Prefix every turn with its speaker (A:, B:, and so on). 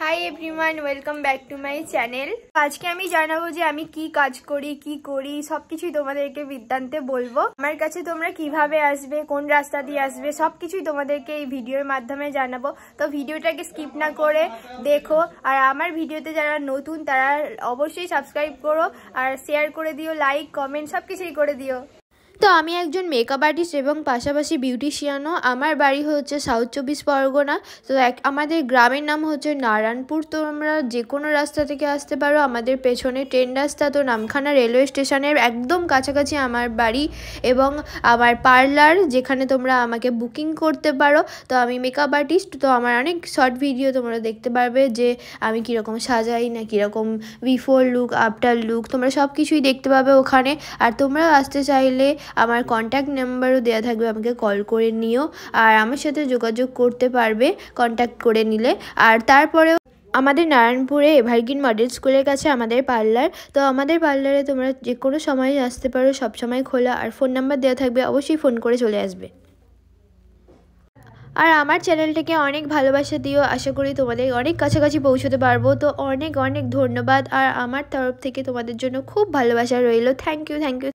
A: Hi everyone, welcome back to my channel. আজকে আমি জানাবো যে আমি কি কাজ করি, কি করি, সবকিছুই তোমাদেরকে বৃত্তান্তে বলবো। আমার কাছে তোমরা কিভাবে আসবে, কোন রাস্তা দিয়ে আসবে, সবকিছুই তোমাদেরকে এই ভিডিওর মাধ্যমে জানাবো। তো ভিডিওটাকে স্কিপ না করে দেখো। আর আমার ভিডিওতে যারা নতুন তারা অবশ্যই সাবস্ক্রাইব করো আর শেয়ার করে দিও, লাইক কমেন্ট সবকিছুই করে দিও। তো আমি একজন মেকআপ আর্টিস্ট এবং পাশাপাশি বিউটিশিয়ানও। আমার বাড়ি হচ্ছে সাউথ 24 পরগনা। তো আমাদের গ্রামের নাম হচ্ছে নারায়ণপুর। তো তোমরা যে কোনো রাস্তা থেকে আসতে পারো। আমাদের পেছনে ট্রেন রাস্তা, তো নামখানা রেলওয়ে স্টেশনের একদম কাছাকাছি আমার বাড়ি এবং আমার পার্লার, যেখানে তোমরা আমাকে বুকিং করতে পারো। তো আমি মেকআপ আর্টিস্ট, তো আমার অনেক শর্ট ভিডিও তোমরা দেখতে পারবে যে আমি কীরকম সাজাই না কীরকম বিফোর লুক, আফটার লুক, তোমরা সব কিছুই দেখতে পাবে ওখানে। আর তোমরা আসতে চাইলে আমার কন্ট্যাক্ট নাম্বারও দেওয়া থাকবে, আমাকে কল করে নিও আর আমার সাথে যোগাযোগ করতে পারবে কন্ট্যাক্ট করে নিলে। আর তারপরেও আমাদের নারায়ণপুরে এভারগ্রিন মডেল স্কুলের কাছে আমাদের পার্লার। তো আমাদের পার্লারে তোমরা যে কোনো সময় আসতে পারো, সব সময় খোলা। আর ফোন নাম্বার দেওয়া থাকবে, অবশ্যই ফোন করে চলে আসবে। আর আমার চ্যানেলটাকে অনেক ভালোবাসা দিও, আশা করি তোমাদের অনেক কাছাকাছি পৌঁছতে পারবো। তো অনেক অনেক ধন্যবাদ। আর আমার তরফ থেকে তোমাদের জন্য খুব ভালোবাসা রইল। Thank you.